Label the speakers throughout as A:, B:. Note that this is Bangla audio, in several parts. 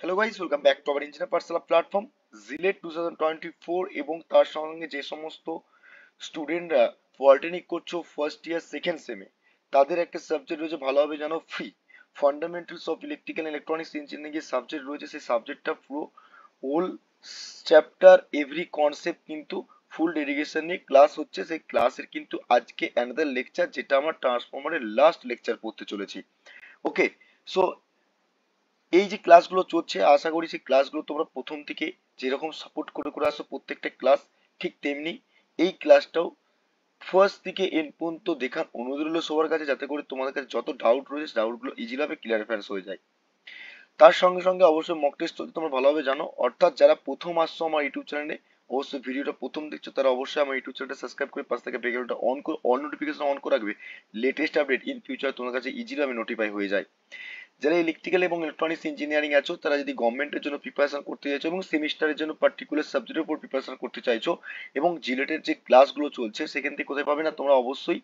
A: Hello guys, welcome back to our engineer Pathsala platform JELET 2024 এবং তার সঙ্গে যে সমস্ত স্টুডেন্টরা পলিটেকনিক করছো ফার্স্ট ইয়ার সেকেন্ড সেমে, তাদের একটা সাবজেক্ট রয়েছে ভালোভাবে জানো, free fundamentals of electrical electronics engineering যে সাবজেক্ট রয়েছে, সেই সাবজেক্টটা পুরো হোল চ্যাপ্টার এভরি কনসেপ্ট কিন্তু ফুল ডেডিকেশন নিয়ে ক্লাস হচ্ছে। সেই ক্লাসের কিন্তু আজকে অ্যানাদার লেকচার, যেটা আমরা ট্রান্সফরমারের লাস্ট লেকচার পড়তে চলেছি। ওকে, সো এই যে ক্লাসগুলো চলছে, আশা করি সেই ক্লাসগুলো তোমরা প্রথম থেকে যেরকম সাপোর্ট করে করে আসো প্রত্যেকটা ক্লাস, ঠিক তেমনি এই ক্লাসটাও ফার্স্ট থেকে এন্ড পর্যন্ত দেখার অনুরোধ রইল সবার কাছে, যাতে করে তোমাদের কাছে যত ডাউট রয়েছে ডাউটগুলো ইজিভাবে ক্লিয়ারফায়ার্স হয়ে যায়। তার সঙ্গে সঙ্গে অবশ্যই মক টেস্ট চলতে তোমরা ভালোভাবে জানো, অর্থাৎ যারা প্রথম আসছো আমার ইউটিউব চ্যানেলে, অবশ্যই ভিডিওটা প্রথম দেখছো তারা অবশ্যই আমার ইউটিউব চ্যানেলটা সাবস্ক্রাইব করে পাশ থেকে বেলটা অন করে অল নোটিফিকেশন অন করে রাখবে। লেটেস্ট আপডেট ইন ফিউচার তোমার কাছে ইজিভাবে নোটিফাই হয়ে যায়। যারা ইলেকট্রিক্যাল এবং ইলেকট্রনিক্স ইঞ্জিনিয়ারিং আছো, তারা যদি গভর্নমেন্টের জন্য প্রিপারেশন করতে চাইছো এবং সেমিস্টারের জন্য পার্টিকুলার সাবজেক্টের উপর প্রিপারেশন করতে চাইছো, এবং জিলেটের যে ক্লাসগুলো চলছে সেখান থেকে কোথায় পাবে না, তোমরা অবশ্যই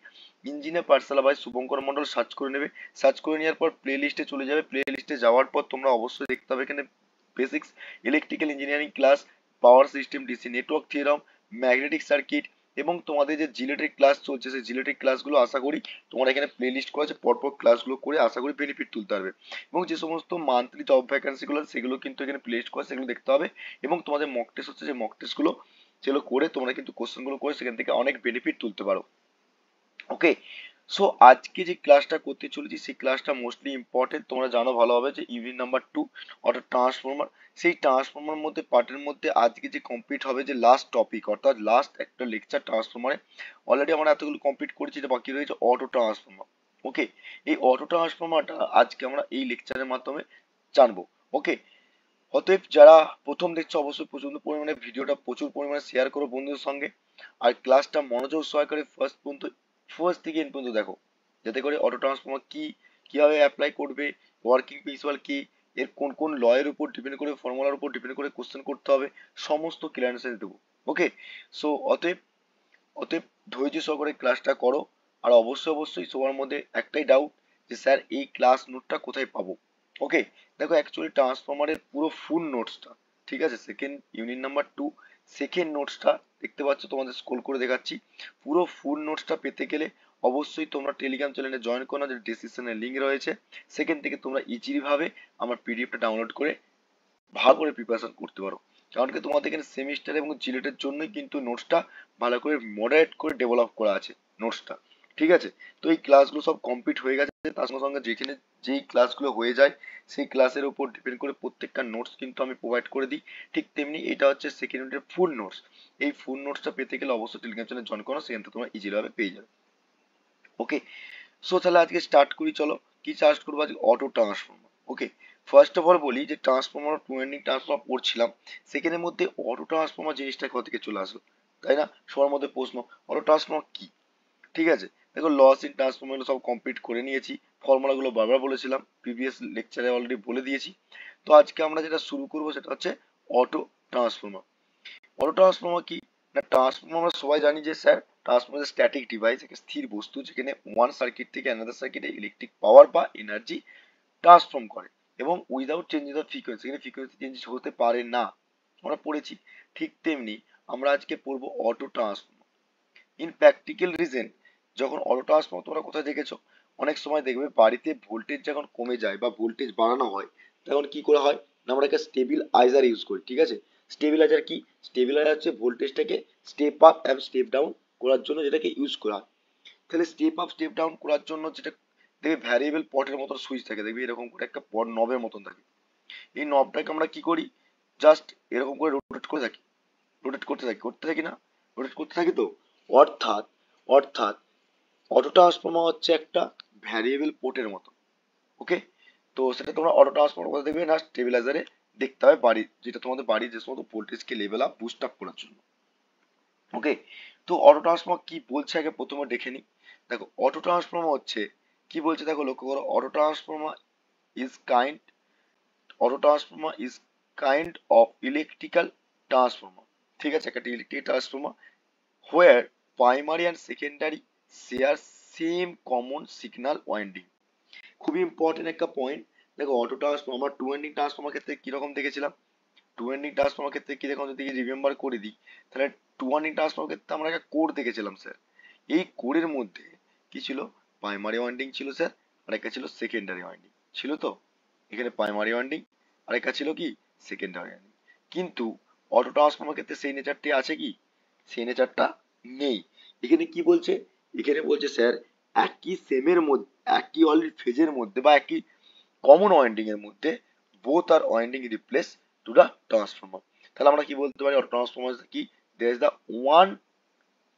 A: engineer Pathsala by Shubhankar Mondal search করে নেবে। সার্চ করে নেওয়ার পর প্লে লিস্টে চলে যাবে। প্লে লিস্টে যাওয়ার পর তোমরা অবশ্যই দেখতে হবে এখানে basics electrical engineering class, power system, DC network theorem, magnetic circuit, এবং তোমাদের যে জিলেটের ক্লাস চলছে সেই জিলেটের ক্লাসগুলো আশা করি তোমরা এখানে প্লে লিস্ট করা আছে, পরপর ক্লাসগুলো করে আশা করি বেনিফিট তুলতে পারবে। এবং যে সমস্ত মান্থলি জব ভ্যাকান্সিগুলো সেগুলো কিন্তু এখানে প্লে লিস্ট করা, সেগুলো দেখতে হবে। এবং তোমাদের মক টেস্ট হচ্ছে, যে মক টেস্টগুলো সেগুলো করে তোমরা কিন্তু কোশ্চেনগুলো করে সেখান থেকে অনেক বেনিফিট তুলতে পারো। ওকে, সো আজকে যে ক্লাসটা করতে চলেছি সেই ক্লাসটা মোস্টলি ইম্পর্টেন্ট। তোমরা জানো ভালোভাবে যে ইউনিট নাম্বার 2 অর্থাৎ ট্রান্সফর্মার, সেই ট্রান্সফর্মার মধ্যে পার্টের মধ্যে আজকে যে কমপ্লিট হবে যে লাস্ট টপিক, অর্থাৎ লাস্ট একটা লেকচার ট্রান্সফর্মারে। অলরেডি আমরা এতগুলো কমপ্লিট করেছি, যে বাকি রয়েছে অটো ট্রান্সফর্মার। ওকে, এই অটো ট্রান্সফর্মারটা আজকে আমরা এই লেকচারের মাধ্যমে জানবো। ওকে, অতএব যারা প্রথম দেখছো অবশ্যই প্রচুর পরিমাণে ভিডিওটা প্রচুর পরিমাণে শেয়ার করো বন্ধুদের সঙ্গে, আর ক্লাসটা মনোযোগ সহকারে ফার্স্ট থেকে এন্ড পর্যন্ত দেখো, যাতে করে অটো ট্রান্সফর্মার কি, কিভাবে অ্যাপ্লাই করবে, ওয়ার্কিং প্রিন্সিপাল কি, এর কোন কোন ল এর উপর ডিপেন্ড করে, ফর্মুলার উপর ডিপেন্ড করে কোশ্চেন করতে হবে, সমস্ত ক্লিয়ারেন্স দেবো। ওকে, সো অতএব অতএব ধৈর্য সহকারে ক্লাসটা করো। আর অবশ্যই অবশ্যই সবার মধ্যে একটাই ডাউট, যে স্যার এই ক্লাস নোটটা কোথায় পাবো। ওকে, দেখো অ্যাকচুয়ালি ট্রান্সফরমারের পুরো ফুল নোটসটা, ঠিক আছে, সেকেন্ড ইউনিট নাম্বার 2 সেকেন্ড নোটসটা দেখতে পাচ্ছ, তোমাদের স্ক্রল করে দেখাচ্ছি। পুরো ফুল নোটসটা পেতে গেলে অবশ্যই তোমরা টেলিগ্রাম চ্যানেলে জয়েন করো, যে ডিসক্রিপশনে লিঙ্ক রয়েছে, সেখান থেকে তোমরা ইজিলি ভাবে আমার পিডিএফটা ডাউনলোড করে ভালো করে প্রিপারেশন করতে পারো। কারণ কি তোমাদের এখানে সেমিস্টার এবং জিলেটের জন্যই কিন্তু নোটসটা ভালো করে মডারেট করে ডেভেলপ করা আছে নোটসটা, ঠিক আছে। তো এই ক্লাসগুলো সব কমপ্লিট হয়ে গেছে, তার সঙ্গে সঙ্গে যেখানে যেই ক্লাসগুলো হয়ে যায় সেই ক্লাসের উপর ডিপেন্ড করে প্রত্যেকটা নোটস কিন্তু আমি প্রোভাইড করে দিই। ঠিক তেমনি এটা হচ্ছে সেকেন্ড ইউনিটের ফুল নোটস। এই ফুল নোটসটা পেতে গেলে অবশ্যই টেলিগ্রাম চ্যানেল জয়েন করো, সেখান থেকে তোমরা ইজিলি ভাবে পেয়ে যাবে। ওকে, সো তাহলে আজকে স্টার্ট করি, চলো। কি স্টার্ট করবো আজকে? Auto transformer. Okay, first of all বলি যে ট্রান্সফর্মার টু এন্ডিং ট্রান্সফর্মার পড়ছিলাম, সেখানের মধ্যে অটো ট্রান্সফর্মার জিনিসটা কোথা থেকে চলে আসলো, তাই না? সবার মধ্যে প্রশ্ন, অটো ট্রান্সফর্মার কি? ঠিক আছে, দেখো লস ইন ট্রান্সফর্মার সব কমপ্লিট করে নিয়েছি, ফর্মুলাগুলো বারবার বলেছিলাম, প্রিভিয়াস লেকচারে অলরেডি বলে দিয়েছি। তো আজকে আমরা যেটা শুরু করবো সেটা হচ্ছে অটো ট্রান্সফর্মার। অটো ট্রান্সফর্মার কি না, ট্রান্সফর্মার আমরা সবাই জানি যে স্যার ট্রান্সফর্মার স্ট্যাটিক ডিভাইস, একটা স্থির বস্তু যেখানে ওয়ান সার্কিট থেকে অ্যানাদার সার্কিটে ইলেকট্রিক পাওয়ার বা এনার্জি ট্রান্সফর্ম করে, এবং উইদাউট চেঞ্জিং দ্য ফ্রিকোয়েন্সি, এখানে ফ্রিকোয়েন্সি চেঞ্জ হতে পারে না, আমরা পড়েছি। ঠিক তেমনি আমরা আজকে পড়বো auto transformer in practical reason. যখন অটো ট্রান্সফর্মার তোমরা কোথায় দেখেছো, অনেক সময় দেখবে বাড়িতে ভোল্টেজ যখন কমে যায় বা ভোল্টেজ বাড়ানো হয়, তখন কি করা হয় না, আমরা একটা স্টেবিলাইজার ইউজ করি, ঠিক আছে। স্টেবিলাইজার কি? স্টেবিলাইজার হচ্ছে ভোল্টেজটাকে স্টেপ আপ এবং স্টেপ ডাউন করার জন্য যেটাকে ইউজ করা হয়। তাহলে স্টেপ আপ স্টেপ ডাউন করার জন্য যেটা, দেখবে ভ্যারিয়েবল পটের মতো সুইচ থাকে, দেখবি এরকম করে একটা পট নবের মতন থাকে। এই নবটাকে আমরা কি করি, জাস্ট এরকম করে রোটেট করে থাকি, রোটেট করতে থাকি না, রোটেট করতে থাকি। তো অর্থাৎ অর্থাৎ অটো ট্রান্সফর্মার হচ্ছে একটা ভ্যারিয়েবল পোর্টের মতো। ওকে, তো সেটা তোমরা অটো ট্রান্সফর্মার কথা দেখবে না, স্টেবিলাইজারে দেখতে হবে বাড়ি, যেটা তোমাদের বাড়ির যে সমস্ত ভোল্টেজকে লেভেল আপ বুস্ট আপ করার জন্য। ওকে, তো অটো ট্রান্সফর্মার কি বলছে আগে প্রথমে দেখে নি। দেখো অটো ট্রান্সফর্মার হচ্ছে কি বলছে, দেখো লক্ষ্য করো, is kind auto transformer is kind of electrical transformer, ঠিক আছে, একটা electric transformer where primary and secondary share same common signal winding। খুবই ইম্পর্টেন্ট একটা পয়েন্ট, দেখো auto transformer to winding transformer ক্ষেত্রে কিরকম দেখেছিলাম, টু ওয়াইন্ডিং ট্রান্সফর্মার ক্ষেত্রে কিরকম যদি রিমেম্বার করে দিই, তাহলে টু ওয়াইন্ডিং ট্রান্সফর্মার ক্ষেত্রে আমরা একটা কোর দেখেছিলাম স্যার। এই কোরের মধ্যে কি ছিল, প্রাইমারি ওয়াইন্ডিং ছিল স্যার, আর একটা ছিল সেকেন্ডারি ওয়াইন্ডিং ছিল তো। এখানে প্রাইমারি ওয়াইন্ডিং আর একটা ছিল কি সেকেন্ডারি ওয়াইন্ডিং। কিন্তু অটো ট্রান্সফর্মার ক্ষেত্রে সেই নেচারটি আছে কি, সেই নেচারটা নেই। এখানে কি বলছে, এখানে বলছে স্যার একই সেমের মধ্যে, একই অলরেডি ফেজের মধ্যে বা একই কমন ওয়াইন্ডিং এর মধ্যে both are winding replace to the transformer. তাহলে আমরা কি বলতে পারি, অটো ট্রান্সফর্মার কি, there is the one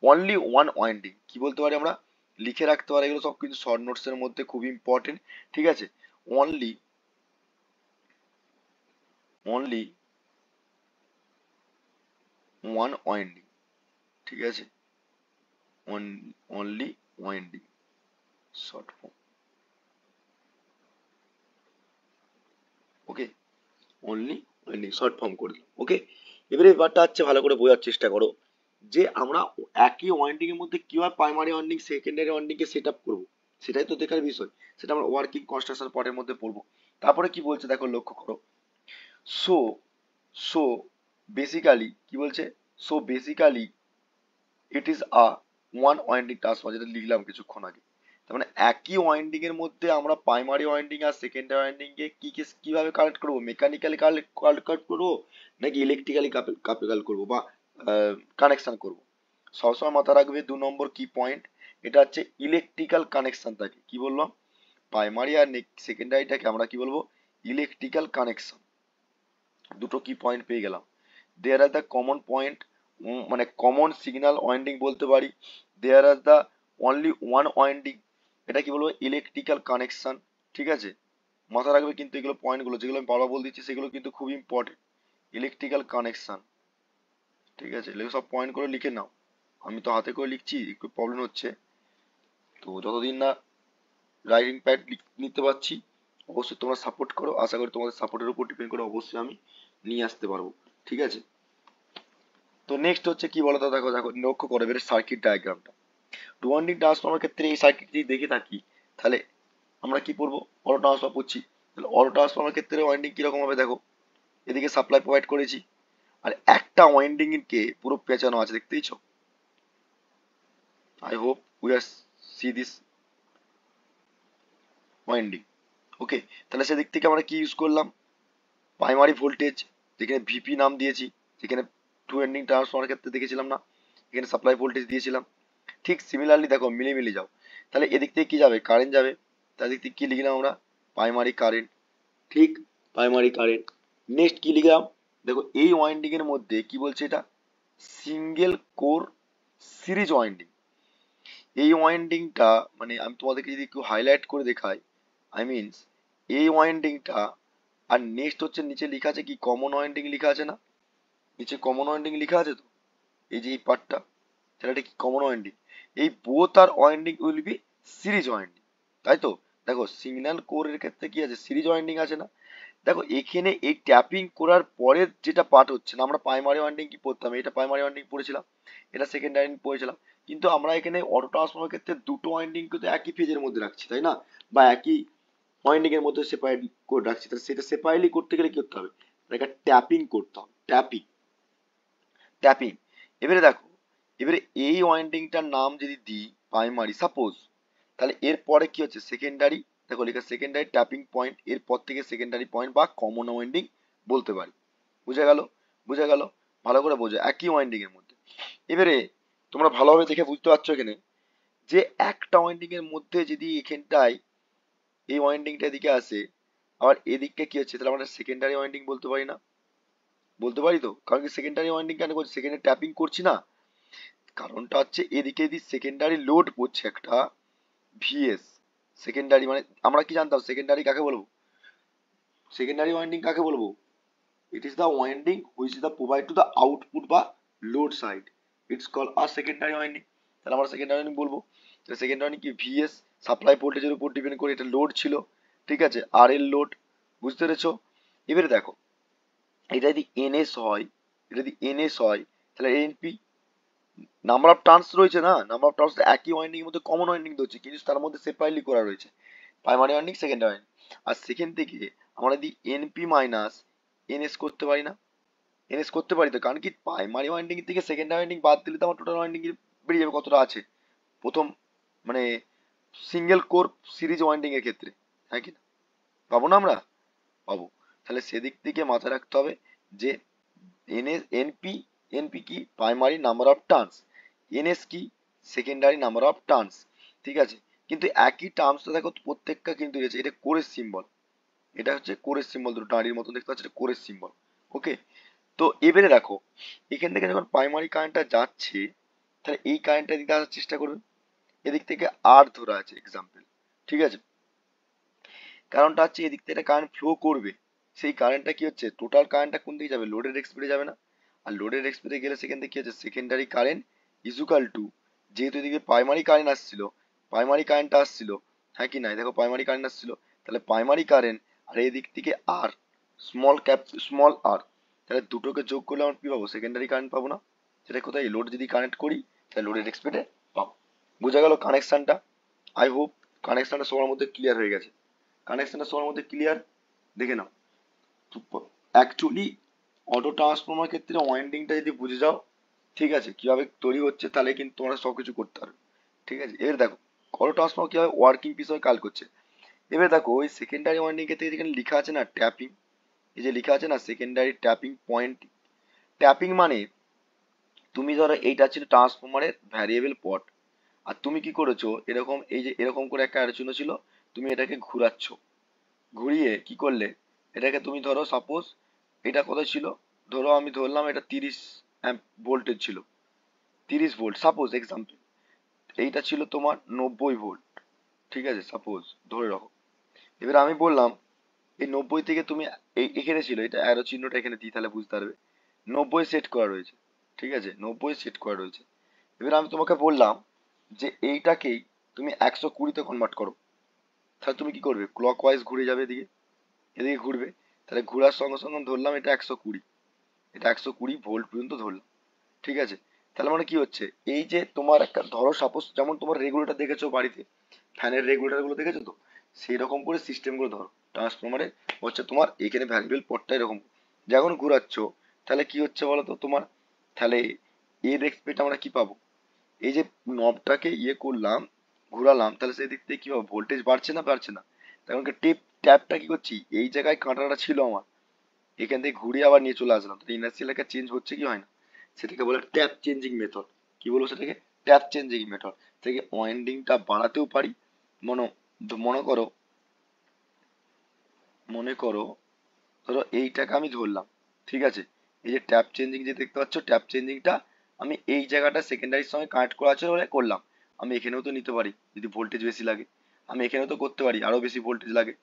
A: only one winding. কি বলতে পারি আমরা, লিখে রাখতে পারি, এগুলো সব কিন্তু শর্ট নোটস এর মধ্যে খুব ইম্পর্টেন্ট, ঠিক আছে। অনলি অনলি ওয়ান ওয়াইন্ডিং, ঠিক আছে, অনলি ওয়াইন্ডিং, শর্ট ফর্ম, ওকে, অনলি ওয়াইন্ডিং শর্ট ফর্ম করে দিলাম, ওকে। এবারে ব্যাপারটা হচ্ছে ভালো করে বোঝার চেষ্টা করো যে আমরা একই ওয়াইন্ডিং এর মধ্যে কিভাবে প্রাইমারি ওয়াইন্ডিং সেকেন্ডারি ওয়াইন্ডিং কে সেট আপ করবো, সেটাই তো দেখার বিষয়। সেটা আমরা ওয়ার্কিং কনস্ট্রাকশন পার্টের মধ্যে পড়বো। তারপরে কি বলছে দেখো, লক্ষ্য করো। সো সো বেসিক্যালি কি বলছে, so basically it is a one winding transformer, যেটা লিখলাম কিছুক্ষণ আগে। তার মানে একই ওয়াইন্ডিং এর মধ্যে আমরা প্রাইমারি ওয়াইন্ডিং আর সেকেন্ডারি ওয়াইন্ডিং কে কিভাবে কানেক্ট করবো, মেকানিক্যালি কানেক্ট করবো নাকি ইলেকট্রিক্যালি কাপেল করবো বা কানেকশন করবো। সবসময় মাথা রাখবে 2 নম্বর কি পয়েন্ট, এটা হচ্ছে ইলেকট্রিক্যাল কানেকশন থাকে। কি বললাম, প্রাইমারি আর সেকেন্ডারিটাকে আমরা কি বলবো, ইলেকট্রিক্যাল কানেকশন। দুটো কি পয়েন্ট পেয়ে গেলাম। There are the common point, মানে কমন সিগন্যাল ওয়াইন্ডিং বলতে পারি। There are the only one winding, এটা কি বলবো, ইলেকট্রিক্যাল কানেকশন, ঠিক আছে। মাথা রাখবে কিন্তু এগুলো পয়েন্টগুলো যেগুলো আমি বারবার বলে দিচ্ছি সেগুলো কিন্তু খুব ইম্পর্টেন্ট। ইলেকট্রিক্যাল কানেকশন, ঠিক আছে, এগুলো সব পয়েন্ট করে লিখে নাও। আমি তো হাতে করে লিখছি, একটু প্রবলেম হচ্ছে, তো যতদিন না রাইটিং প্যাড নিতে পারছি, অবশ্যই তোমরা সাপোর্ট করো। আশা করি তোমাদের সাপোর্টের উপর ডিপেন্ড করে অবশ্যই আমি নিয়ে আসতে পারবো, ঠিক আছে। তো নেক্সট হচ্ছে কি বলতো, দেখো দেখো লক্ষ্য করো এবারে সার্কিট ডায়াগ্রামটা। টু ওয়াইন্ডিং ট্রান্সফর্মার ক্ষেত্রে এই সার্কিট যদি দেখে থাকি, তাহলে আমরা কি পড়বো, অটো ট্রান্সফর্মার পড়ছি। তাহলে অটো ট্রান্সফর্মার ক্ষেত্রে ওয়াইন্ডিং কিরকম হবে দেখো, এদিকে সাপ্লাই প্রোভাইড করেছি, আর একটা ওয়াইন্ডিং কে পুরো পেঁচানো আছে, দেখতেইছ। I hope we are see this winding, okay. তাহলে সেদিক থেকে আমরা কি ইউজ করলাম, প্রাইমারি ভোল্টেজ, যেখানে ভিপি নাম দিয়েছি, যেখানে টু ওয়াইন্ডিং ট্রান্সফর্মার ক্ষেত্রে দেখেছিলাম না, এখানে সাপ্লাই ভোল্টেজ দিয়েছিলাম। ঠিক সিমিলারলি দেখো মিলে মিলে যাও, তাহলে এদিক থেকে কি যাবে, কারেন্ট যাবে। তার দিক থেকে কি লিখলাম আমরা, প্রাইমারি কারেন্ট, ঠিক, প্রাইমারি কারেন্ট। নেক্সট কি লিখলাম, দেখো এই ওয়াইন্ডিং এর মধ্যে কি বলছে, এটা সিঙ্গেল কোর সিরিজ ওয়াইন্ডিং। এই ওয়াইন্ডিংটা মানে আমি তোমাদেরকে যদি একটু হাইলাইট করে দেখাই, আই মিনস এই ওয়াইন্ডিংটা, আর নেক্সট হচ্ছে নিচে লেখা আছে কি কমন ওয়াইন্ডিং লেখা আছে না, নিচে কমন ওয়াইন্ডিং লেখা আছে তো, এই যে এই পার্টটা, তাহলে এটা কি কমন ওয়াইন্ডিং। এই both are winding will be series winding, তাই তো। দেখো সিগন্যাল কোরের ক্ষেত্রে কি আছে, সিরিজ ওয়াইন্ডিং আছে না। দেখো এখানে এই ট্যাপিং করার পরে যেটা পার্ট হচ্ছে না, আমরা প্রাইমারি ওয়াইন্ডিং কি পড়তাম, এটা প্রাইমারি ওয়াইন্ডিং পড়েছিলাম, এটা সেকেন্ডারি পড়েছিলাম। কিন্তু আমরা এখানে অটো ট্রান্সফর্মার ক্ষেত্রে দুটো ওয়াইন্ডিং কিন্তু একই ফেজের মধ্যে রাখছি, তাই না, বা একই ওয়াইন্ডিং এর মধ্যে সেপারেট করে রাখছি। তাহলে সেটা সেপারেটলি করতে গেলে কি করতে হবে, একটা ট্যাপিং করতে হবে, ট্যাপিং, ট্যাপিং। এবারে দেখো, এবারে এই ওয়াইন্ডিংটার নাম যদি দিই প্রাইমারি সাপোজ, তাহলে এরপরে কি হচ্ছে সেকেন্ডারি, দেখো লেখা সেকেন্ডারি ট্যাপিং পয়েন্ট, এরপর থেকে সেকেন্ডারি পয়েন্ট বা কমন ওয়াইন্ডিং বলতে পারি। বুঝা গেল, বুঝা গেল, ভালো করে বোঝো একই ওয়াইন্ডিং এর মধ্যে। এবারে তোমরা ভালোভাবে দেখে বুঝতে পারছো এখানে যে একটা ওয়াইন্ডিং এর মধ্যে যদি এখানটায় এই ওয়াইন্ডিংটা এদিকে আসে, আবার এদিকটা কি হচ্ছে, তাহলে আমরা সেকেন্ডারি ওয়াইন্ডিং বলতে পারি না, বলতে পারি তো। কারণ কি সেকেন্ডারি ওয়াইন্ডিং কেন করছি, সেকেন্ডারি ট্যাপিং করছি না, কারণটা হচ্ছে এদিকে যদি সেকেন্ডারি লোড পড়ছে একটা ভিএস, সেকেন্ডারি মানে আমরা কি জানতাম সেকেন্ডারি কাকে বলবো, সেকেন্ডারি ওয়াইন্ডিং কাকে বলবো, it is the winding which is the provide to the output বা load side, it's call are secondary winding. তাহলে আমরা সেকেন্ডারি ওয়াইন্ডিং বলবো। তাহলে সেকেন্ডারি ওয়াইন্ডিং কি, ভিএস সাপ্লাই ভোল্টেজের উপর ডিপেন্ড করে, এটা লোড ছিল, ঠিক আছে, আর এল লোড, বুঝতে পেরেছো। এবারে দেখো এটা যদি এনএস হয়, এটা যদি এনএস হয়, তাহলে এনপি নাম্বার অফ টার্নস রয়েছে না, নাম্বার অফ টার্নস একই ওয়াইন্ডিং এর মধ্যে কমন ওয়াইন্ডিং হচ্ছে, কিন্তু তার মধ্যে সেপারেটলি করা রয়েছে প্রাইমারি ওয়াইন্ডিং সেকেন্ডারি ওয়াইন্ডিং। আর সেখান থেকে আমরা যদি এনপি মাইনাস এনএস করতে পারি না? এনএস করতে পারি তো, কারণ কি প্রাইমারি ওয়াইন্ডিং থেকে সেকেন্ডারি ওয়াইন্ডিং বাদ দিলে তো আমার টোটাল ওয়াইন্ডিং বেরিয়ে যাবে কতটা আছে প্রথম, মানে সিঙ্গেল কোর সিরিজ ওয়াইন্ডিং এর ক্ষেত্রে, হ্যাঁ কি না? পাবো না আমরা? পাবো। তাহলে সেদিক থেকে মাথায় রাখতে হবে যে এনএস এনপি, এনপি কি primary number of turns, NS কি সেকেন্ডারি নাম্বার অফ টার্নস, ঠিক আছে? কিন্তু একই টার্মসটা দেখো প্রত্যেকটা কিন্তু রয়েছে, এটা কোরের সিম্বল, এটা হচ্ছে কোরের সিম্বল, দুটো নারীর মতন দেখতে পাচ্ছ, এটা কোরের সিম্বল। ওকে, তো এবারে দেখো এখান থেকে যখন প্রাইমারি কারেন্টটা যাচ্ছে, তাহলে এই কারেন্টটা দিকে আসার চেষ্টা করবে, এদিক থেকে আর ধরা আছে এক্সাম্পল, ঠিক আছে? কারণটা হচ্ছে এদিক থেকে কারেন্ট ফ্লো করবে, সেই কারেন্টটা কি হচ্ছে, টোটাল কারেন্টটা কোন দিকে যাবে, লোডের এক্সপিডে যাবে না? আর লোডের এক্সপিডে গেলে সেখান থেকে কি হচ্ছে, সেকেন্ডারি কারেন্ট ইজুকাল টু, যেহেতু এদিকে প্রাইমারি কারেন্ট আসছিল, প্রাইমারি কারেন্টটা আসছিল, হ্যাঁ কি না, দেখো প্রাইমারি কারেন্ট আসছিল, তাহলে প্রাইমারি কারেন্ট আর এদিক থেকে আর স্মল ক্যাপ স্মল আর, তাহলে দুটোকে যোগ করলে আমরা কি পাবো, সেকেন্ডারি কারেন্ট পাবো না? সেটা কোথায়, লোড যদি কানেক্ট করি তাহলে লোডের এক্সপিডে পাবো। বোঝা গেল কানেকশনটা? আই হোপ কানেকশনটা সবার মধ্যে ক্লিয়ার হয়ে গেছে। কানেকশনটা সবার মধ্যে ক্লিয়ার? দেখে নাও, অ্যাকচুয়ালি অটো ট্রান্সফর্মার ক্ষেত্রে ওয়াইন্ডিংটা যদি বুঝে যাও, ঠিক আছে, কিভাবে তৈরি হচ্ছে, তাহলে কিন্তু তোমরা সবকিছু করতে পারবে, ঠিক আছে? এবার দেখো অটো ট্রান্সফর্মার কিভাবে ওয়ার্কিং পিস হয়ে কাজ করছে। এবার দেখো ওই সেকেন্ডারি ওয়াইন্ডিং ক্ষেত্রে যেখানে লেখা আছে না ট্যাপিং, এই যে লেখা আছে না সেকেন্ডারি ট্যাপিং পয়েন্ট, ট্যাপিং মানে তুমি ধরো এইটা ছিল ট্রান্সফর্মারের ভ্যারিয়েবল পট, আর তুমি কি করেছো, এরকম এই যে এরকম করে একটা অ্যারো ছিল, তুমি এটাকে ঘুরাচ্ছ, ঘুরিয়ে কি করলে, এটাকে তুমি ধরো সাপোজ এটা কত ছিল, ধরো আমি ধরলাম এটা 30 ভোল্টের ছিল, 30 ভোল্ট সাপোজ এক্সাম্পল, এইটা ছিল তোমার 90 ভোল্ট, ঠিক আছে, সাপোজ ধরে রাখো। এবার আমি বললাম এই 90 থেকে তুমি এই এখানে ছিল, এটা অ্যারো চিহ্নটা এখানে দিই তাহলে বুঝতে পারবে, 90 সেট করা রয়েছে, ঠিক আছে, 90 সেট করা রয়েছে। এবার আমি তোমাকে বললাম যে এইটাকেই তুমি 120-তে কনভার্ট করো, তাহলে তুমি কি করবে, ক্লক ওয়াইজ ঘুরে যাবে এদিকে, এদিকে ঘুরবে, তাহলে ঘোরার সঙ্গে সঙ্গে ধরলাম এটা 120, এটা 120 ভোল্ট পর্যন্ত ধরলাম, ঠিক আছে? তাহলে মানে কি হচ্ছে, এই যে তোমার একটা ধরো সাপোজ যেমন তোমার রেগুলেটর দেখেছো বাড়িতে, ফ্যানের রেগুলেটর গুলো দেখেছো তো, সেই রকম করে সিস্টেম গুলো ধরো ট্রান্সফরমারে হচ্ছে তোমার এখানে ভ্যারিয়েবল পটটা এরকম যখন ঘুরাচ্ছ, তাহলে কি হচ্ছে বলো তো তোমার, তাহলে এর এক্সপেক্ট আমরা কি পাবো, এই যে নবটাকে ইয়ে করলাম, ঘোরালাম, তাহলে সেই দিক থেকে কি পাবো, ভোল্টেজ বাড়ছে না বাড়ছে না? তখন ট্যাপটা কি করছি, এই জায়গায় কাঁটাটা ছিল আমার, এখান থেকে ঘুরে আবার নিয়ে চলে আসলাম, তো ইনার্সিয়াল একটা চেঞ্জ হচ্ছে কি হয় না? সেটাকে বলে ট্যাপ চেঞ্জিং মেথড। কি বলবো সেটাকে, ট্যাপ চেঞ্জিং মেথড থেকে ওয়াইন্ডিংটা বাড়াতেও পারি। মনে মনে করো, মনে করো ধরো এইটাকে আমি ধরলাম, ঠিক আছে, এই যে ট্যাপ চেঞ্জিং যে দেখতে পাচ্ছ, ট্যাপ চেঞ্জিংটা আমি এই জায়গাটা সেকেন্ডারির সঙ্গে কানেক্ট করা আছে বলে করলাম, আমি এখানেও তো নিতে পারি যদি ভোল্টেজ বেশি লাগে, আমি এখানেও তো করতে পারি আরো বেশি ভোল্টেজ লাগে,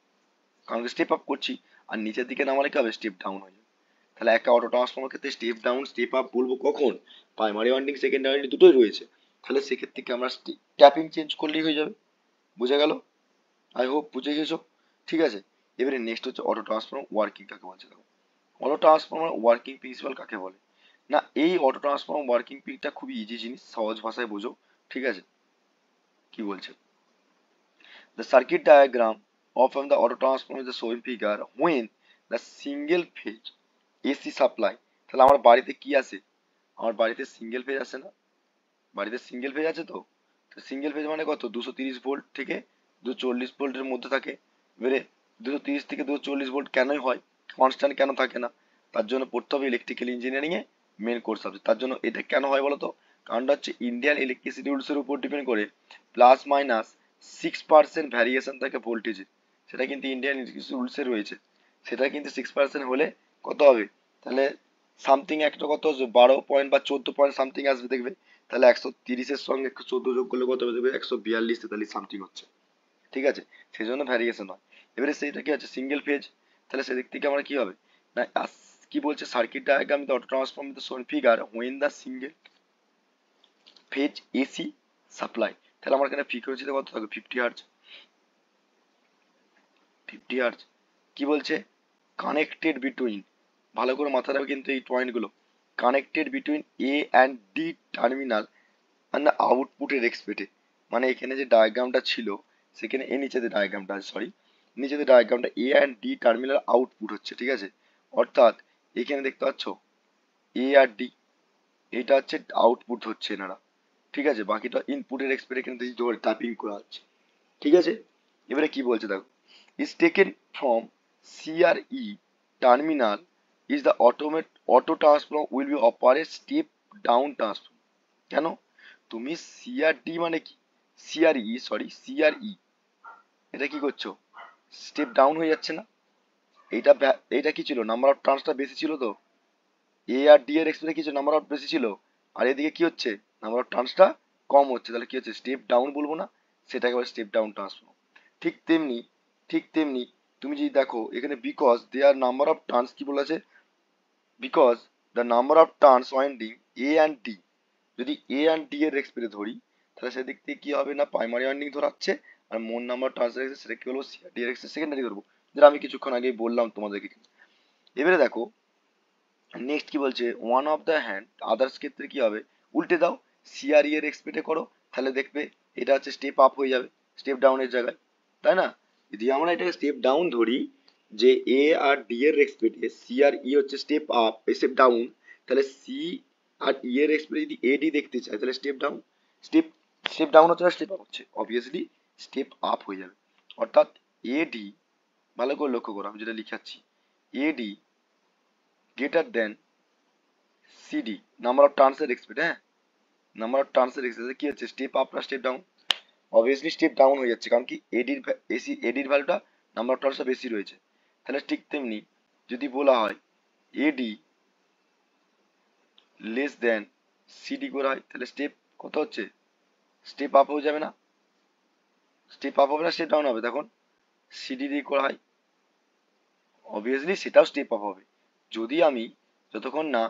A: কারণ স্টেপ আপ করছি, আর নিচের দিকে নামালে কি হবে, স্টেপ ডাউন হয়ে যাবে। তাহলে একটা অটো ট্রান্সফর্মার ক্ষেত্রে স্টেপ ডাউন স্টেপ আপ বলবো কখন, প্রাইমারি ওয়াইন্ডিং সেকেন্ডারি ওয়াইন্ডিং দুটোই রয়েছে, তাহলে সেক্ষেত্রে কি আমরা ট্যাপিং চেঞ্জ করলেই হয়ে যাবে। বুঝে গেল? আই হোপ বুঝে গেছো, ঠিক আছে? এবারে নেক্সট হচ্ছে অটো ট্রান্সফর্মার ওয়ার্কিং কাকে বলছে দেখো, অটো ট্রান্সফর্মার ওয়ার্কিং প্রিন্সিপাল কাকে বলে না, এই অটো ট্রান্সফর্মার ওয়ার্কিং পিকটা খুবই ইজি জিনিস, সহজ ভাষায় বোঝো, ঠিক আছে? কি বলছে, the circuit diagram of the auto transformer is shown figure when the single phase AC supply, তাহলে আমার বাড়িতে কি আছে, আমার বাড়িতে সিঙ্গেল ফেজ আছে না, বাড়িতে সিঙ্গেল ফেজ আছে তো, সিঙ্গেল ফেজ মানে কত, 230 ভোল্ট থেকে 240 ভোল্টের মধ্যে থাকে। এবারে 230 থেকে 240 ভোল্ট কেনই হয়, কনস্ট্যান্ট কেন থাকে না, তার জন্য পড়তে হবে ইলেকট্রিক্যাল ইঞ্জিনিয়ারিং এ মেন কোর্স সাবজেক্ট। তার জন্য এটা কেন হয় বলতো, কারণটা হচ্ছে ইন্ডিয়ান ইলেকট্রিসিটি রুলস এর উপর ডিপেন্ড করে প্লাস মাইনাস 6% ভ্যারিয়েশন থাকে ভোল্টেজে, সেটা কিন্তু ইন্ডিয়ান ইলেকট্রিসিটি রুলস এ রয়েছে, সেটা কিন্তু 6% হলে কত হবে, তাহলে সামথিং একটা কত 12 পয়েন্ট বা 14 পয়েন্ট সামথিং আসবে দেখবে, তাহলে 130-এর সঙ্গে 114 যোগ করলে কত হবে দেখবে, 142-43 সামথিং হচ্ছে, ঠিক আছে? সেই জন্য ভ্যারিয়েশন হয়। এবারে সেইটা কি হচ্ছে সিঙ্গেল ফেজ, তাহলে সেদিক থেকে আমরা কি হবে না কি বলছে, circuit diagram the auto transformer the shown figure when the single phase AC supply, তাহলে আমার এখানে ফ্রিকোয়েন্সিতে কত থাকবে, 50 হার্জ, 50 হার্জ। কি বলছে, কানেক্টেড বিটুইন, ভালো করে মাথায় রাখবে কিন্তু এই পয়েন্ট গুলো, connected between A and D terminal মানে আউটপুটের এক্সপেক্টে, মানে এখানে যে ডায়াগ্রামটা ছিল সেখানে এ নিচে যে ডায়াগ্রামটা আছে সরি, নিচে যে ডায়াগ্রামটা এ অ্যান্ড ডি টার্মিনাল আউটপুট হচ্ছে, ঠিক আছে। অর্থাৎ এখানে দেখতে পাচ্ছ এ আর ডি, এটা হচ্ছে আউটপুট হচ্ছে এনারা, ঠিক আছে। বাকিটা ইনপুটের এক্সপেক্ট এখানে ধরে টাইপিং করা হচ্ছে, ঠিক আছে। এবারে কি বলছে দেখো, is taken from CRE terminal is the auto transform will be operate step down transform। কেন, তুমি সিআরডি মানে কি, সিআরই সরি সিআরই, এটা কি করছো, স্টেপ ডাউন হয়ে যাচ্ছে না। এইটা কি ছিল, নাম্বার অফ ট্রান্সটা বেশি ছিল তো, এ আর ডি এর এক্সপ্রেস কি ছিল, নাম্বার অফ বেশি ছিল, আর এদিকে কি হচ্ছে, নাম্বার অফ ট্রান্সটা কম হচ্ছে, তাহলে কি হচ্ছে, স্টেপ ডাউন বলবো না, সেটাকে বলে স্টেপ ডাউন ট্রান্সফর্ম। ঠিক তেমনি ঠিক তেমনি তুমি যদি দেখো এখানে because there number of turns কি বলেছে, because the number of turns winding A and D, যদি এ অ্যান্ড ডি এর এক্সপ্রেস ধরি তাহলে সেদিক থেকে কি হবে না, প্রাইমারি ওয়াইন্ডিং ধরাচ্ছে, আর মোট নাম্বার ট্রান্স সেটা কি বলবো, ডি এর এক্সপ্রেস সেকেন্ডারি করবো, যেটা আমি কিছুক্ষণ আগেই বললাম তোমাদেরকে। এবারে দেখো নেক্সট কি বলছে, one of the hand others ক্ষেত্রে কি হবে, উল্টে দাও, সিআরই এর এক্সপেক্টে করো, তাহলে দেখবে এটা হচ্ছে স্টেপ আপ হয়ে যাবে স্টেপ ডাউনের জায়গায়, তাই না। যদি আমরা এটাকে স্টেপ ডাউন ধরি, যে এ আর ডি এর এক্সপেক্টে সি আর ই হচ্ছে স্টেপ আপ স্টেপ ডাউন, তাহলে সি আর ই এর এক্সপেক্টে যদি এ ডি দেখতে চাই তাহলে step down, step step down হচ্ছে না স্টেপ আপ হচ্ছে, অবভিয়াসলি স্টেপ আপ হয়ে যাবে। অর্থাৎ এ ডি, ভালো করে লক্ষ্য করো আমি যেটা লিখাচ্ছি, A D greater than CD number of turns এর এক্সপেক্ট, হ্যাঁ, নাম্বার অফ টার্নস এর এক্সপেক্ট কি হচ্ছে, স্টেপ আপ না step down, obviously step down হয়ে যাচ্ছে, কারণ কি এডির এডির ভ্যালুটা নাম্বার অফ টার্নসটা বেশি রয়েছে। তাহলে ঠিক তেমনি যদি বলা হয় এডি লেস দেন সিডি করা হয়, তাহলে স্টেপ কত হচ্ছে, স্টেপ আপ হয়ে যাবে না, স্টেপ আপ হবে না স্টেপ ডাউন হবে, তখন সিডি দিয়ে করা হয়, অবভিয়াসলি সেটাও স্টেপ আপ হবে। যদি আমি যতক্ষণ না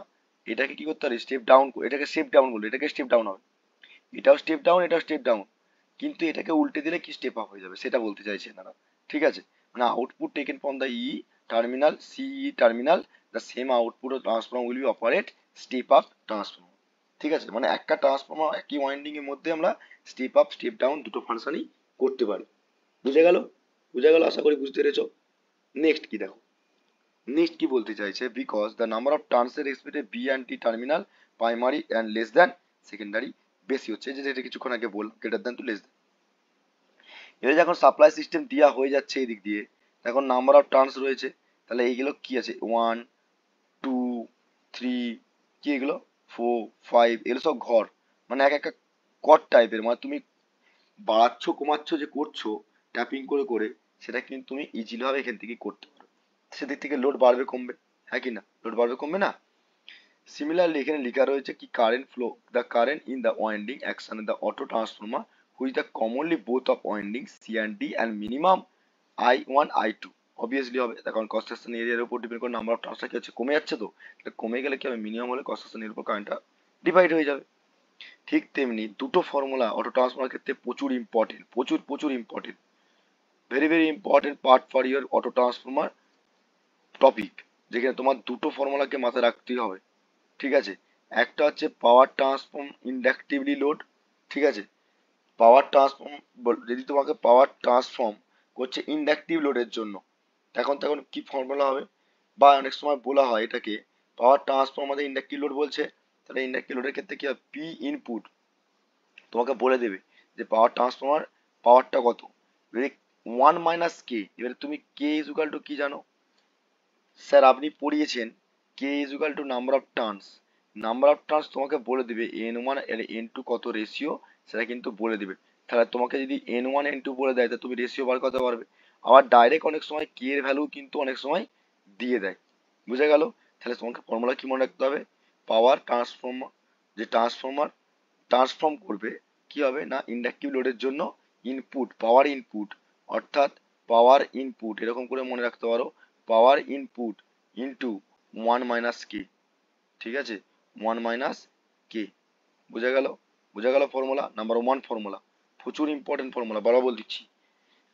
A: এটাকে কি করতে পারি, স্টেপ ডাউন, এটাকে স্টেপ ডাউন বলবো, এটাকে স্টেপ ডাউন হবে, এটাও স্টেপ ডাউন এটাও স্টেপ ডাউন, কিন্তু এটাকে উল্টে দিলে কি স্টেপ আপ হয়ে যাবে সেটা বলতে চাইছে এনারা, ঠিক আছে। মানে output taken from the E terminal CE terminal, the same output transform will be operate step up transform, ঠিক আছে। মানে একটা ট্রান্সফর্মার একই ওয়াইন্ডিং এর মধ্যে আমরা স্টেপ আপ স্টেপ ডাউন দুটো ফাংশনই করতে পারি। বুঝে গেল, বুঝে গেল, আশা করি বুঝতে পেরেছো। নেক্সট কি দেখো, নেক্সট কি বলতে চাইছে, because the number of turns এর এক্সপেক্টে B and T terminal primary and less than secondary বেশি হচ্ছে, যেটা কিছুক্ষণ আগে বললাম, greater than to less than. এবার যখন সাপ্লাই সিস্টেম দেওয়া হয়ে যাচ্ছে এই দিক দিয়ে, এখন নাম্বার অফ টার্নস রয়েছে, তাহলে এইগুলো কি আছে, 1 2 3, কি এগুলো 4 5, এগুলো সব ঘর, মানে এক একটা কর টাইপের, মানে তুমি বাড়াচ্ছ কমাচ্ছ যে করছো ট্যাপিং করে করে, সেটা কিন্তু তুমি ইজিলি ভাবে এখান থেকে করতে পারো, সেদিক থেকে লোড বাড়বে কমবে, হ্যাঁ কি না, লোড বাড়বে কমবে না। সিমিলারলি এখানে লেখা রয়েছে কি, current flow the current in the winding action in the auto transformer which the commonly both of winding C and D and minimum I1 I2, obviously হবে, তার কারণ কনস্ট্রাকশন এরিয়ার উপর ডিপেন্ড করে নাম্বার অফ ট্রান্সটা কি হচ্ছে, কমে যাচ্ছে তো, তাহলে কমে গেলে কি হবে, মিনিমাম হলে কনস্ট্রাকশন এর উপর কারেন্টটা ডিভাইড হয়ে যাবে। ঠিক তেমনি দুটো ফর্মুলা অটো ট্রান্সফর্মার ক্ষেত্রে প্রচুর ইম্পর্টেন্ট, প্রচুর প্রচুর important, very very important part for your auto transformer topic, যেখানে তোমার দুটো ফর্মুলাকে মাথায় রাখতেই হবে, ঠিক আছে। একটা হচ্ছে পাওয়ার ট্রান্সফর্ম ইন্ডাকটিভলি লোড, ঠিক আছে, পাওয়ার ট্রান্সফর্ম, যদি তোমাকে পাওয়ার ট্রান্সফর্ম করছে ইন্ডাকটিভ লোডের জন্য, তখন তখন কি ফর্মুলা হবে, বা অনেক সময় বলা হয় এটাকে পাওয়ার ট্রান্সফর্ম আমাদের ইন্ডাকটিভ লোড বলছে, তাহলে ইন্ডাকটিভ লোডের ক্ষেত্রে কি হবে, পি ইনপুট তোমাকে বলে দেবে যে পাওয়ার ট্রান্সফর্মার পাওয়ারটা কত, এবারে 1 - কে, এবারে তুমি কে ইজুকাল টু কি জানো, স্যার আপনি পড়িয়েছেন কে equal to number of turns, number of turns তোমাকে বলে দিবে N1 আর N2 কত রেশিও, সেটা কিন্তু বলে দিবে। তাহলে তোমাকে যদি N1 N2 বলে দেয় তাহলে তুমি রেশিও বার করতে পারবে। আবার ডাইরেক্ট অনেক সময় কে এর ভ্যালু কিন্তু অনেক সময় দিয়ে দেয়, বুঝে গেল। তাহলে তোমাকে ফর্মুলা কি মনে রাখতে হবে, পাওয়ার ট্রান্সফর্মার, যে ট্রান্সফর্মার ট্রান্সফর্ম করবে কি হবে না, ইন্ডাকটিভ লোডের জন্য ইনপুট পাওয়ার ইনপুট, অর্থাৎ পাওয়ার ইনপুট এরকম করে মনে রাখতে পারো, পাওয়ার ইনপুট ইন্টু 1 - কে, ঠিক আছে, 1 - কে, বোঝা গেল, বোঝা গেল ফর্মুলা নাম্বার ওয়ান ফর্মুলা, প্রচুর ইম্পর্টেন্ট ফর্মুলা, বরাবর দিচ্ছি,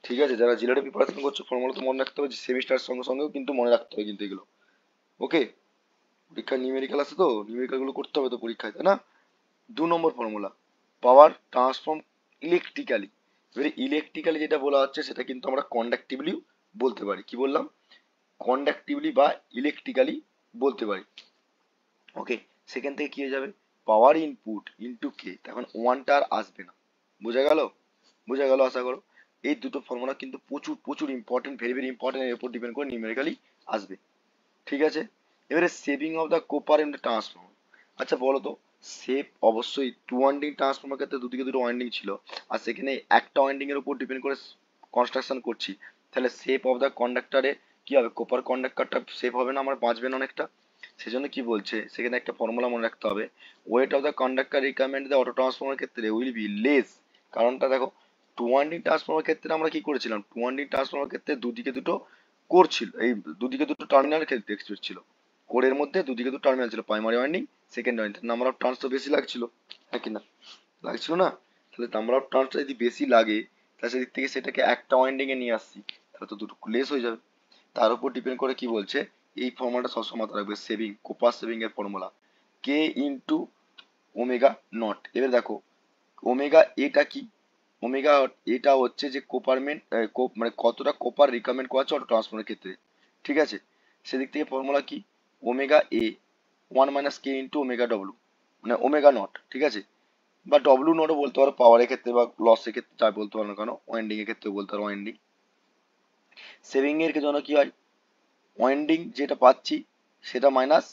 A: ঠিক আছে। যারা জিলেটে প্রিপারেশন করছো ফর্মুলা তো মনে রাখতে হবে, সেমিস্টার সঙ্গে সঙ্গেও কিন্তু মনে রাখতে হবে কিন্তু এগুলো, ওকে। পরীক্ষায় নিউমেরিক্যাল আছে তো, নিউমেরিক্যাল গুলো করতে হবে তো পরীক্ষায়, তাই না। 2 নম্বর ফর্মুলা, পাওয়ার ট্রান্সফর্ম ইলেকট্রিক্যালি, এবারে ইলেকট্রিক্যালি যেটা বলা হচ্ছে সেটা কিন্তু আমরা কন্ডাক্টিভলিও বলতে পারি। কি বললাম? কন্ডাক্টিভলি বা ইলেকট্রিক্যালি বলতে পারি। ওকে, সেখান থেকে কি হয়ে যাবে? পাওয়ার ইনপুট ইনটু কে, তখন ওয়ানটা আর আসবে না। বোঝা গেল? বোঝা গেল আশা করো। এই দুটো ফর্মুলা কিন্তু প্রচুর প্রচুর ইম্পর্টেন্ট, ভেরি ভেরি ইম্পর্টেন্ট, এর উপর ডিপেন্ড করে নিউমেরিক্যালি আসবে। ঠিক আছে, এবারে saving of the copper in the transformer. আচ্ছা বলো তো, সেভ অবশ্যই টু ওয়াইন্ডিং ট্রান্সফর্মার ক্ষেত্রে দুদিকে দুটো ওয়াইন্ডিং ছিল, আর সেখানে একটা ওয়াইন্ডিং এর উপর ডিপেন্ড করে কনস্ট্রাকশন করছি, তাহলে সেভ অফ দ্য কন্ডাক্টরে কি হবে? কোপার কন্ডাক্টরটা সেভ হবে না, আমার বাঁচবে না অনেকটা। সেজন্য কি বলছে, সেখানে একটা ফর্মুলা মনে রাখতে হবে, wait of the conductor requirement the auto transformer ক্ষেত্রে উইল বি লেস। কারণটা দেখো, টু ওয়াইন্ডিং ট্রান্সফর্মার ক্ষেত্রে আমরা কি করেছিলাম? টু ওয়াইন্ডিং ট্রান্সফর্মার ক্ষেত্রে দুদিকে দুটো কোর ছিল, এই দুদিকে দুটো টার্মিনাল ক্ষেত্রে ছিল। কোরের মধ্যে দুদিকে দুটো টার্মিনাল ছিল, primary winding, second winding, number of turns তো বেশি লাগছিল, হ্যাঁ কি না? লাগছিল না? তাহলে নাম্বার অফ টার্নসটা যদি বেশি লাগে, তাহলে সেদিক থেকে সেটাকে একটা ওয়াইন্ডিং এ নিয়ে আসছি, তাহলে তো দুটো লেস হয়ে যাবে। তার উপর ডিপেন্ড করে কি বলছে, এই ফর্মুলাটা সবসময় মাথায় রাখবে, সেভিং, কোপার সেভিং এর formula K into omega not. এবার দেখো, ওমেগা এটা কি? ওমেগা এটা হচ্ছে যে কোপারমেন্ট, মানে কতটা কোপার রিকমেন্ড করা হচ্ছে অটো ট্রান্সফারের ক্ষেত্রে। ঠিক আছে, সেদিক থেকে ফর্মুলা কি? ওমেগা এ ওয়ান মাইনাস কে ইন্টু ওমেগা ডব্লু, মানে ওমেগা নট। ঠিক আছে, বা ডব্লু নটও বলতে পারো, পাওয়ারের ক্ষেত্রে বা লসের ক্ষেত্রে যা বলতে পারো না কেন, ওয়াইন্ডিং এর ক্ষেত্রে বলতে পারো ওয়াইন্ডিং। সেভিং এর জন্য কি হয়? ওয়াইন্ডিং যেটা পাচ্ছি সেটা মাইনাস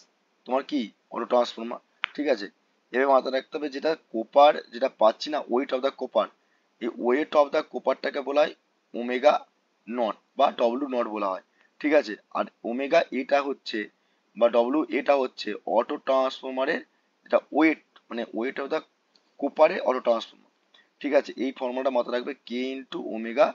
A: তোমার কি অটো ট্রান্সফর্মার। ঠিক আছে, এবার মাথায় রাখতে হবে, যেটা কোপার যেটা পাচ্ছি না, ওয়েট অফ দ্য কোপার, এই ওয়েট অফ দ্য কোপারটাকে বলা হয় ওমেগা নট বা ডব্লু নট বলা হয়। ঠিক আছে, আর ওমেগা এটা হচ্ছে বা ডব্লু এটা হচ্ছে অটো ট্রান্সফর্মারের যেটা ওয়েট, মানে ওয়েট অফ দ্য কোপারে অটো ট্রান্সফর্মার। ঠিক আছে, এই ফর্মুলাটা মাথায় রাখবে, কে ইন্টু ওমেগা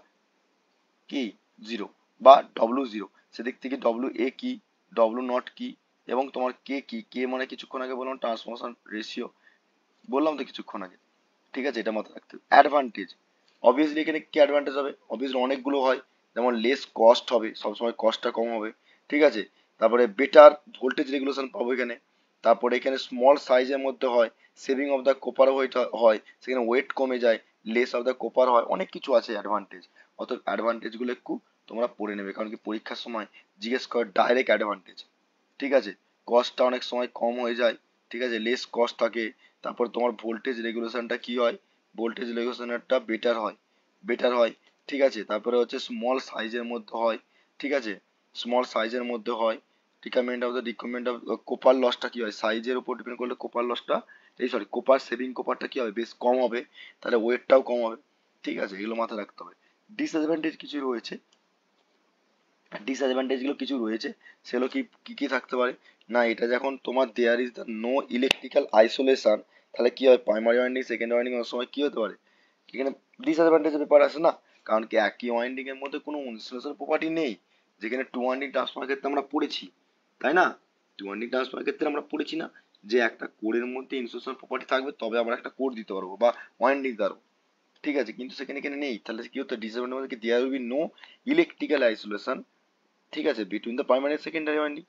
A: কি জিরো বা ডব্লু জিরো। সেদিক থেকে ডব্লু এ কি, ডব্লু নট কি, এবং তোমার কে কি, কে মানে কিছুক্ষণ আগে বললাম ট্রান্সফরমেশন রেশিও, বললাম তো কিছুক্ষণ আগে। ঠিক আছে, এটা মাথায় রাখতে হবে। অ্যাডভান্টেজ, অবভিয়াসলি এখানে কি অ্যাডভান্টেজ হবে? অবভিয়াসলি অনেকগুলো হয়, যেমন লেস কস্ট হবে, সবসময় কস্টটা কম হবে। ঠিক আছে, তারপরে বেটার ভোল্টেজ রেগুলেশন পাবো এখানে। তারপরে এখানে স্মল সাইজের মধ্যে হয়, সেভিং অফ দ্য কোপার ওয়েট হয়, সেখানে ওয়েট কমে যায়, লেস অফ দ্য কোপার হয়, অনেক কিছু আছে অ্যাডভান্টেজ। অত অ্যাডভান্টেজগুলো একটু তোমরা পড়ে নেবে, কারণ কি পরীক্ষার সময় জিজ্ঞেস করে ডাইরেক্ট অ্যাডভান্টেজ। ঠিক আছে, কস্টটা অনেক সময় কম হয়ে যায়, ঠিক আছে, লেস কস্ট থাকে। তারপর তোমার ভোল্টেজ রেগুলেশনটা কি হয়? ভোল্টেজ রেগুলেশনটা বেটার হয়, বেটার হয়। ঠিক আছে, তারপরে হচ্ছে স্মল সাইজের মধ্যে হয়। ঠিক আছে, স্মল সাইজের মধ্যে হয়। রিকমেন্ড অফ কোপার লসটা কি হয়? সাইজের উপর ডিপেন্ড করলে কোপার লসটা, এই সরি কোপার সেভিং কোপারটা কি হবে? বেশ কম হবে, তাহলে ওয়েটটাও কম হবে। ঠিক আছে, এগুলো মাথায় রাখতে হবে। ডিসঅ্যাডভান্টেজ কিছু রয়েছে, ডিসঅ্যাডভান্টেজ গুলো কিছু রয়েছে, সেগুলো কি কি কি থাকতে পারে? না, এটা যখন তোমার there is the no electrical isolation, তাহলে কি হয়? প্রাইমারি ওয়াইন্ডিং সেকেন্ড ওয়াইন্ডিং অনেক সময় কি হতে পারে? এখানে ডিসঅ্যাডভান্টেজের ব্যাপার আছে না, কারণ কি একই ওয়াইন্ডিং এর মধ্যে কোনো ইনসুলেশন প্রপার্টি নেই, যেখানে টু ওয়াইন্ডিং ট্রান্সফার ক্ষেত্রে আমরা পড়েছি, তাই না? টু ওয়াইন্ডিং ট্রান্সফার ক্ষেত্রে আমরা পড়েছি না, যে একটা কোরের মধ্যে ইনসুলেশন প্রপার্টি থাকবে, তবে আমরা একটা কোর দিতে পারবো বা ওয়াইন্ডিং দিতে পারবো। ঠিক আছে, কিন্তু সেখানে এখানে নেই, তাহলে কি হতো? ডিসঅ্যাডভান্টেজ কি, there will be no electrical isolation, ঠিক আছে, between the primary secondary winding.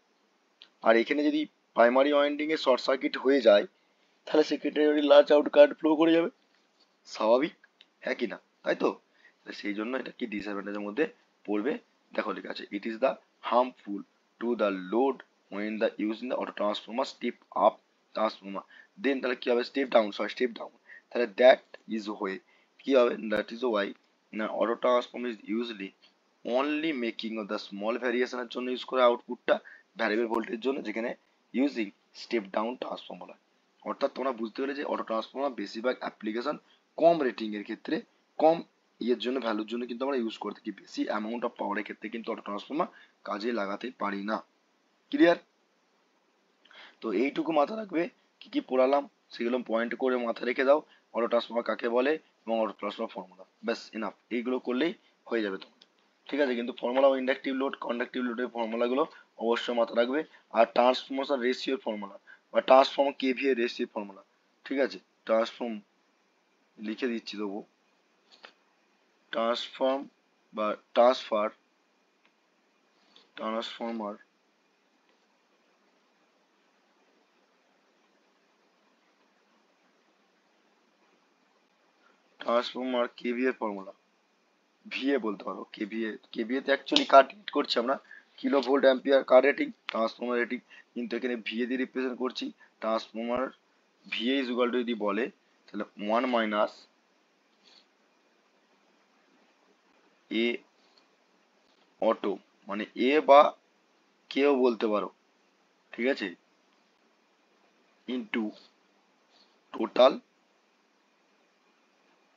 A: আর এখানে যদি প্রাইমারি ওয়াইন্ডিং এ শর্ট সার্কিট হয়ে যায়, তাহলে secondary large out current flow করে যাবে, স্বাভাবিক, হ্যাঁ কি না? তাই তো? সেই জন্য এটা কি ডিসঅ্যাডভান্টেজের মধ্যে পড়বে। দেখো লেখা আছে, ইট is the harmful to the load when the using the auto transformer step up transformer, then তাহলে কি হবে? Step down, sorry step down, তাহলে দ্যাট ইজ ওয়ে, কি হবে? দ্যাট ইজ ওয়াই না auto transformer is usually only making of the small ভ্যারিয়েশনের জন্য ইউজ করে আউটপুটটা ভ্যারিয়েবল ভোল্টেজ জন্য, যেখানে ইউজিং স্টেপ ডাউন ট্রান্সফর্মার। অর্থাৎ তোমরা বুঝতে পেরে যে অটো ট্রান্সফর্মার বেশিরভাগ অ্যাপ্লিকেশন কম রেটিং এর ক্ষেত্রে, কম ইয়ের জন্য, ভ্যালুর জন্য কিন্তু আমরা ইউজ করে থাকি, বেশি অ্যামাউন্ট অফ পাওয়ারের ক্ষেত্রে কিন্তু অটো ট্রান্সফর্মার কাজে লাগাতে পারি না। ক্লিয়ার? তো এইটুকু মাথায় রাখবে, কি কি পড়ালাম সেগুলো পয়েন্ট করে মাথায় রেখে দাও, অটো ট্রান্সফর্মার কাকে বলে এবং অটো ট্রান্সফর্মার ফর্মুলা, ব্যাস ইনাফ, এইগুলো করলেই হয়ে যাবে তোমাদের। ঠিক আছে, কিন্তু ফর্মুলা ও ইন্ডাকটিভ লোড কন্ডাক্টিভ লোডের ফর্মুলাগুলো অবশ্যই মাথায় রাখবে, আর ট্রান্সফরমেশন রেশিওর ফর্মুলা বা ট্রান্সফর্ম কেভিএ রেশিওর ফর্মুলা। ঠিক আছে, ট্রান্সফর্ম লিখে দিচ্ছি দেবো, ট্রান্সফর্ম বা transformer transformer KVA formula, VA বলতে পারো, কেভিএ। কেভিএ তে অ্যাকচুয়ালি কার ডিট করছি আমরা, কিলো ভোল্ট অ্যাম্পিয়ার কার রেটিং, ট্রান্সফর্মার রেটিং, কিন্তু এখানে ভিএ দিয়ে রিপ্রেজেন্ট করছি। Transformer VA is equal to যদি বলে তাহলে 1 মাইনাস এ অটো, মানে এ বা কেও বলতে পারো, ঠিক আছে, ইন্টু টোটাল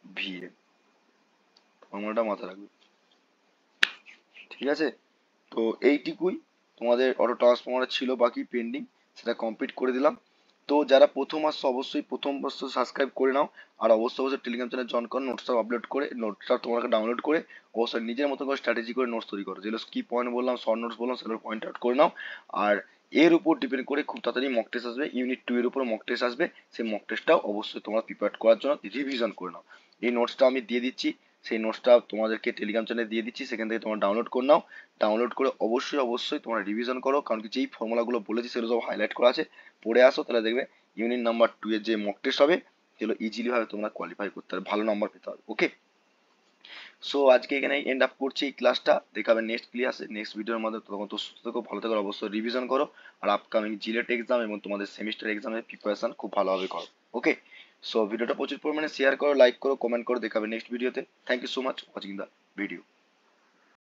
A: ভিএ। ফর্মুলাটা মাথায় রাখবে, ঠিক আছে। তো এইটুকুই তোমাদের অটো ট্রান্সফরমার ছিল, বাকি পেন্ডিং, সেটা কমপ্লিট করে দিলাম। তো যারা প্রথম আসছো অবশ্যই প্রথম বর্ষ সাবস্ক্রাইব করে নাও, আর অবশ্যই অবশ্যই টেলিগ্রাম চ্যানেল জয়েন করো, নোটসটা আপলোড করে, নোটসটা তোমাকে ডাউনলোড করে অবশ্যই নিজের মতো করে স্ট্র্যাটেজি করে নোটস তৈরি করো, যেগুলো কি পয়েন্ট বললাম, শর্ট নোটস বললাম, সেগুলো পয়েন্ট আউট করে নাও। আর এর উপর ডিপেন্ড করে খুব তাড়াতাড়ি মক টেস্ট আসবে, ইউনিট 2 এর উপর মক টেস্ট আসবে, সেই মক টেস্টটাও অবশ্যই তোমরা প্রিপেয়ার করার জন্য রিভিশন করে নাও। এই নোটসটা আমি দিয়ে দিচ্ছি, সেই নোটসটা তোমাদেরকে টেলিগ্রাম চ্যানেলে দিয়ে দিচ্ছি, সেখান থেকে তোমরা ডাউনলোড করে নাও। ডাউনলোড করে অবশ্যই অবশ্যই তোমরা রিভিশন করো, কারণ কি যেই ফর্মুলাগুলো বলেছি সেগুলো সব হাইলাইট করা আছে, পড়ে আসো, তাহলে দেখবে ইউনিট নাম্বার 2 এর যে মক টেস্ট হবে সেগুলো ইজিলি ভাবে তোমরা কোয়ালিফাই করতে পারবে, ভালো নাম্বার পেতে পারবে। ওকে, সো আজকে এখানে এন্ড আপ করছি এই ক্লাসটা, দেখাবে নেক্সট ক্লাসে, নেক্সট ভিডিওর মধ্যে। তখন তো সুস্থ থেকো, ভালো থেকো, অবশ্যই রিভিশন করো, আর আপকামিং জিলেট এক্সাম এবং তোমাদের সেমিস্টার এক্সামের প্রিপারেশন খুব ভালোভাবে করো। ওকে, সো ভিডিওটা প্রচুর পরিমাণে শেয়ার করো, লাইক করো, কমেন্ট করো, দেখাবে নেক্সট ভিডিওতে। Thank you so much watching the video.